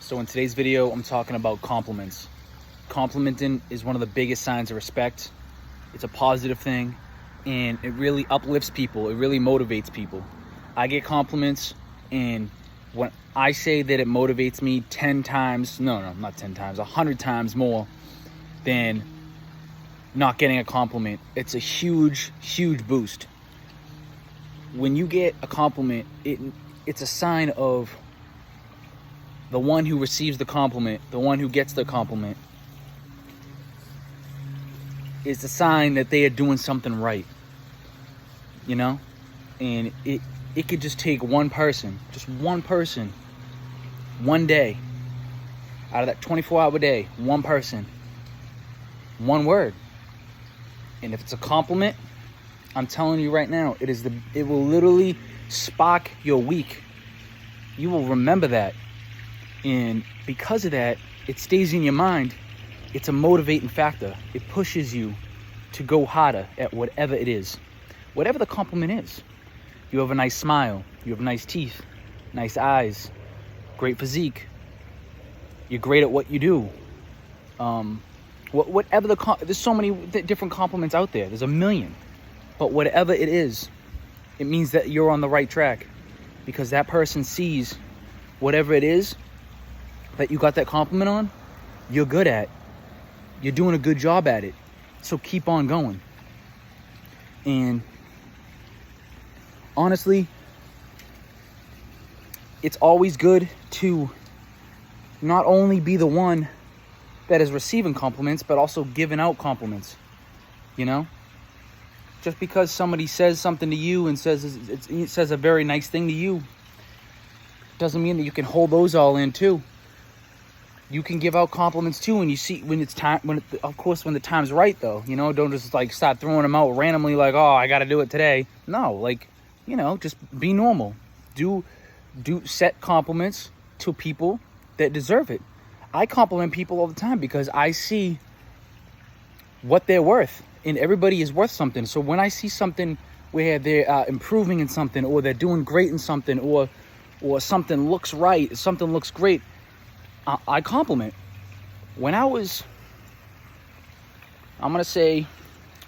So in today's video, I'm talking about compliments. Complimenting is one of the biggest signs of respect. It's a positive thing, and it really uplifts people. It really motivates people. I get compliments, and when I say that it motivates me 10 times, no, not 10 times, 100 times more than not getting a compliment, it's a huge, huge boost. When you get a compliment, it's a sign of the one who receives the compliment, the one who gets the compliment, is a sign that they are doing something right, you know? And it could just take one person, one day, out of that 24-hour day, one person, one word. And if it's a compliment, I'm telling you right now, it will literally spark your week. You will remember that. And because of that, it stays in your mind. It's a motivating factor. It pushes you to go harder at whatever it is. Whatever the compliment is. You have a nice smile. You have nice teeth, nice eyes, great physique. You're great at what you do. Whatever there's so many different compliments out there. There's a million. But whatever it is, it means that you're on the right track, because that person sees whatever it is that you got that compliment on, you're good at. You're doing a good job at it. So keep on going. And honestly, it's always good to not only be the one that is receiving compliments, but also giving out compliments. You know? Just because somebody says something to you and it says a very nice thing to you, doesn't mean that you can hold those all in too. You can give out compliments too, and you see when it's time. Of course, when the time's right, though. You know, don't just like start throwing them out randomly, like, oh, I got to do it today. No, like, you know, just be normal. Do set compliments to people that deserve it. I compliment people all the time because I see what they're worth, and everybody is worth something. So when I see something where they're improving in something, or they're doing great in something, or something looks right, something looks great, I compliment. When I was, I'm going to say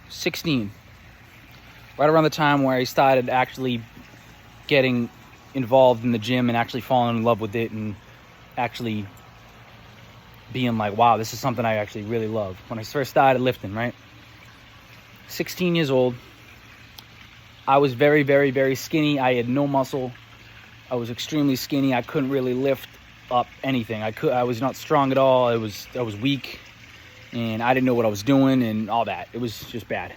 16, right around the time where I started actually getting involved in the gym and actually falling in love with it and actually being like, wow, this is something I actually really love. When I first started lifting, right? 16 years old, I was very, very, very skinny. I had no muscle. I was extremely skinny. I couldn't really lift up anything. I was not strong at all. I was weak, and I didn't know what I was doing and all that. It was just bad.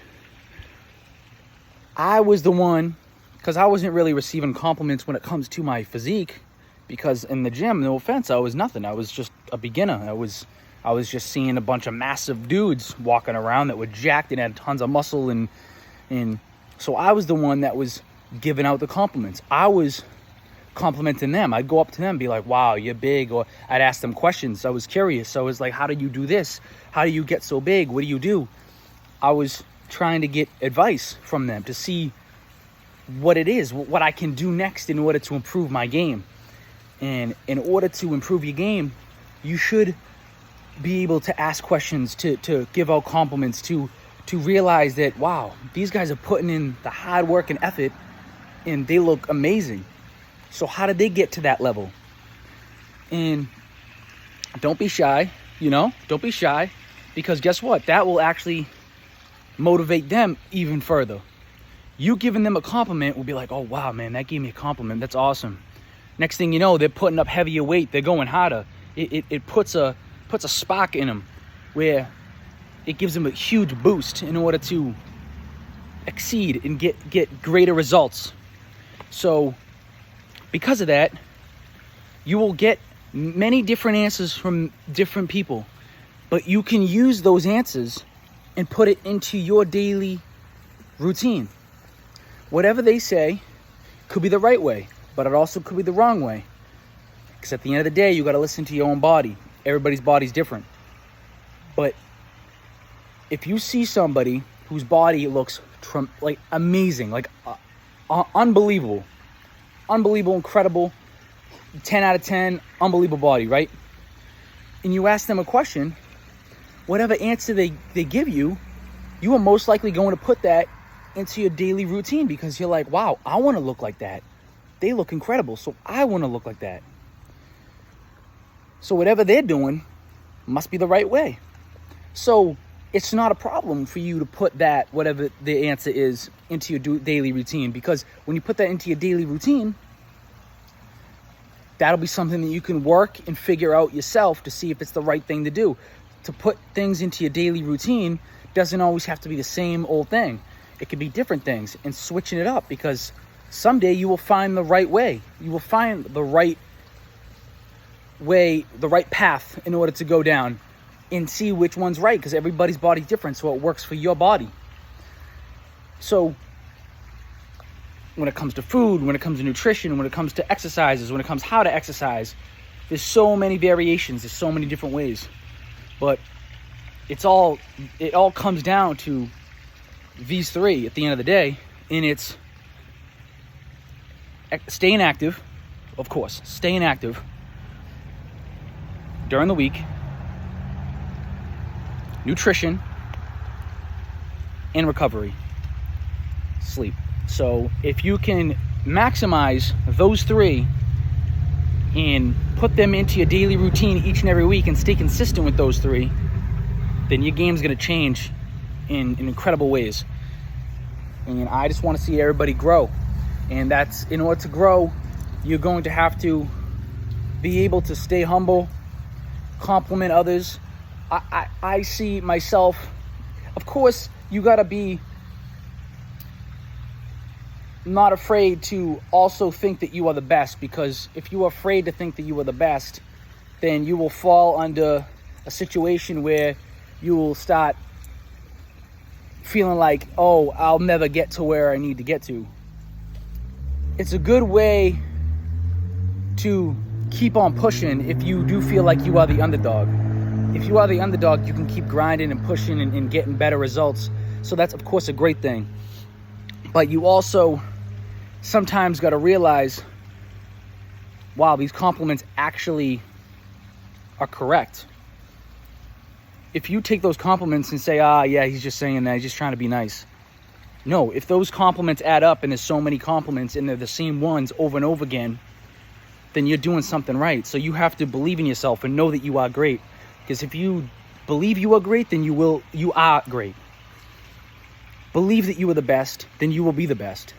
I was the one, because I wasn't really receiving compliments when it comes to my physique, because in the gym, no offense, I was nothing. I was just a beginner. I was just seeing a bunch of massive dudes walking around that were jacked and had tons of muscle, and so I was the one that was giving out the compliments. I was complimenting them. I'd go up to them and be like, wow, you're big. Or I'd ask them questions. I was curious. I was like, how do you do this? How do you get so big? What do you do? I was trying to get advice from them to see what it is, what I can do next in order to improve my game. And in order to improve your game, you should be able to ask questions, to give out compliments, to realize that, wow, these guys are putting in the hard work and effort, and they look amazing. So how did they get to that level? And don't be shy, you know? Don't be shy, because guess what? That will actually motivate them even further. You giving them a compliment will be like, oh, wow, man, that gave me a compliment. That's awesome. Next thing you know, they're putting up heavier weight. They're going harder. It puts a spark in them where it gives them a huge boost in order to exceed and get greater results. So because of that, you will get many different answers from different people, but you can use those answers and put it into your daily routine. Whatever they say could be the right way, but it also could be the wrong way. Because at the end of the day, you got to listen to your own body. Everybody's body's different. But if you see somebody whose body looks like amazing, like unbelievable, incredible, 10 out of 10, unbelievable body, right? and you ask them a question, whatever answer they give you, you are most likely going to put that into your daily routine because you're like, wow, I want to look like that. They look incredible, so I want to look like that. So whatever they're doing must be the right way. So it's not a problem for you to put that, whatever the answer is, into your daily routine, because when you put that into your daily routine, that'll be something that you can work and figure out yourself to see if it's the right thing to do. To put things into your daily routine doesn't always have to be the same old thing. It could be different things, and switching it up, because someday you will find the right way. You will find the right way, the right path in order to go down and see which one's right, because everybody's body's different, so it works for your body. So when it comes to food, when it comes to nutrition, when it comes to exercises, when it comes how to exercise, there's so many variations, there's so many different ways. But it all comes down to these three at the end of the day, and it's staying active, of course, staying active during the week, nutrition, and recovery, sleep. So if you can maximize those three and put them into your daily routine each and every week and stay consistent with those three, then your game's going to change in incredible ways. And I just want to see everybody grow. And that's, in order to grow, you're going to have to be able to stay humble, compliment others. I see myself, of course, you got to be not afraid to also think that you are the best, because if you are afraid to think that you are the best, then you will fall under a situation where you will start feeling like, oh, I'll never get to where I need to get to. It's a good way to keep on pushing if you do feel like you are the underdog. If you are the underdog, you can keep grinding and pushing and getting better results. So that's, of course, a great thing. But you also sometimes got to realize, wow, these compliments actually are correct. If you take those compliments and say, yeah, he's just saying that, he's just trying to be nice. No, if those compliments add up and there's so many compliments and they're the same ones over and over again, then you're doing something right. So you have to believe in yourself and know that you are great. Because if you believe you are great, then you are great. Believe that you are the best, then you will be the best.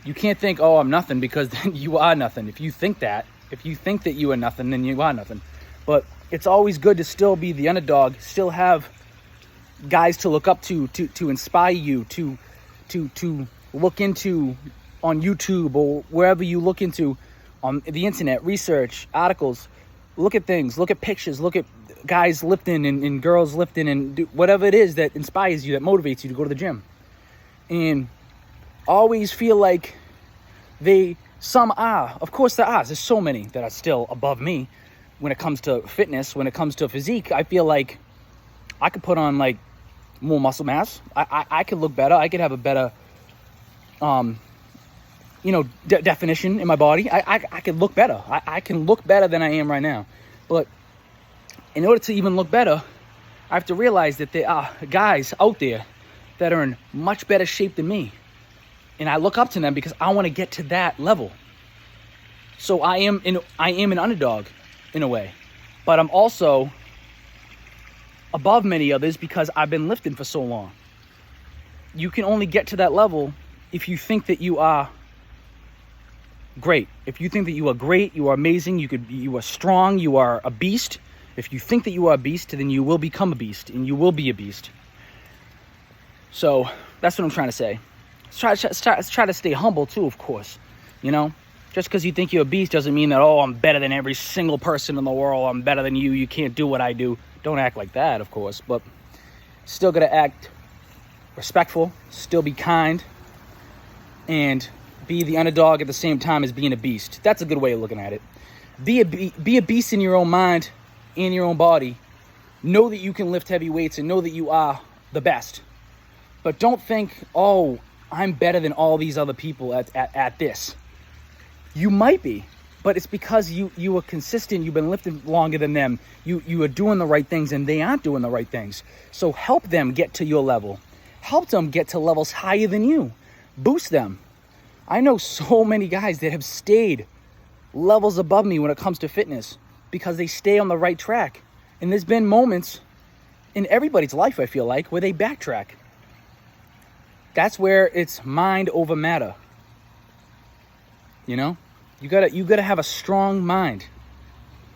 You can't think, oh, I'm nothing, because then you are nothing. If you think that you are nothing, then you are nothing. But it's always good to still be the underdog, still have guys to look up to inspire you, to look into on YouTube or wherever you look into on the internet, research, articles, look at things, look at pictures, look at guys lifting and girls lifting, and do whatever it is that inspires you, that motivates you to go to the gym. And always feel like some are. Of course there are. There's so many that are still above me when it comes to fitness, when it comes to physique. I feel like I could put on like more muscle mass. I could look better. I could have a better, definition in my body. I could look better. I can look better than I am right now. But in order to even look better, I have to realize that there are guys out there that are in much better shape than me. And I look up to them because I want to get to that level. So I am an underdog in a way. But I'm also above many others because I've been lifting for so long. You can only get to that level if you think that you are great. If you think that you are great, you are amazing, you are strong, you are a beast. If you think that you are a beast, then you will become a beast, and you will be a beast. So that's what I'm trying to say. Let's try to stay humble too, of course. Just because you think you're a beast doesn't mean that, oh, I'm better than every single person in the world. I'm better than you. You can't do what I do. Don't act like that, of course. But still got to act respectful, still be kind, and be the underdog at the same time as being a beast. That's a good way of looking at it. Be a beast in your own mind, in your own body. Know that you can lift heavy weights and know that you are the best. But don't think, oh, I'm better than all these other people at this. You might be, but it's because you are consistent. You've been lifting longer than them. You are doing the right things, and they aren't doing the right things. So help them get to your level. Help them get to levels higher than you. Boost them. I know so many guys that have stayed levels above me when it comes to fitness because they stay on the right track. And there's been moments in everybody's life, I feel like, where they backtrack. That's where it's mind over matter. You know? You gotta have a strong mind.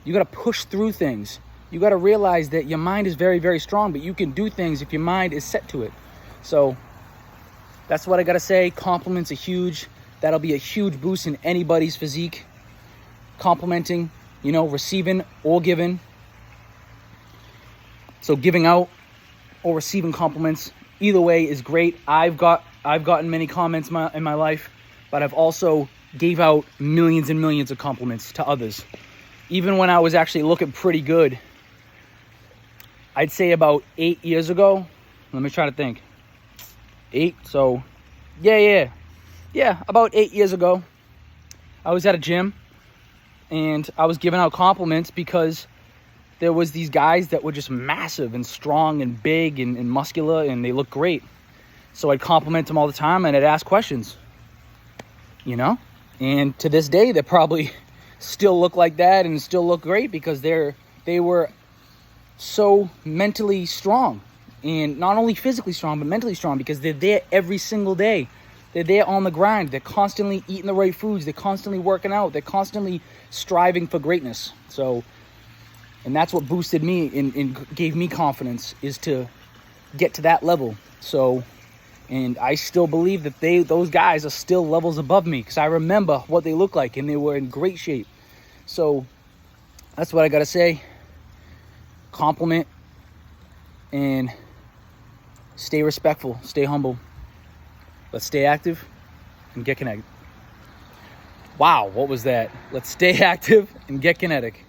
You gotta push through things. You gotta realize that your mind is very, very strong, but you can do things if your mind is set to it. So that's what I gotta say. Compliments are huge. That'll be a huge boost in anybody's physique. Complimenting, receiving or giving. So giving out or receiving compliments, either way is great. I've gotten many comments in my life, but I've also gave out millions and millions of compliments to others. Even when I was actually looking pretty good, I'd say about 8 years ago. Let me try to think. 8, so yeah, about 8 years ago, I was at a gym and I was giving out compliments because there was these guys that were just massive and strong and big and muscular, and they looked great. So I'd compliment them all the time, and I'd ask questions, And to this day, they probably still look like that and still look great because they were so mentally strong, and not only physically strong, but mentally strong, because they're there every single day. They're there on the grind. They're constantly eating the right foods. They're constantly working out. They're constantly striving for greatness. So, and that's what boosted me and gave me confidence, is to get to that level. So, and I still believe that those guys are still levels above me, because I remember what they looked like and they were in great shape. So that's what I got to say. Compliment and stay respectful, stay humble. Let's stay active and get kinetic. Wow, what was that? Let's stay active and get kinetic.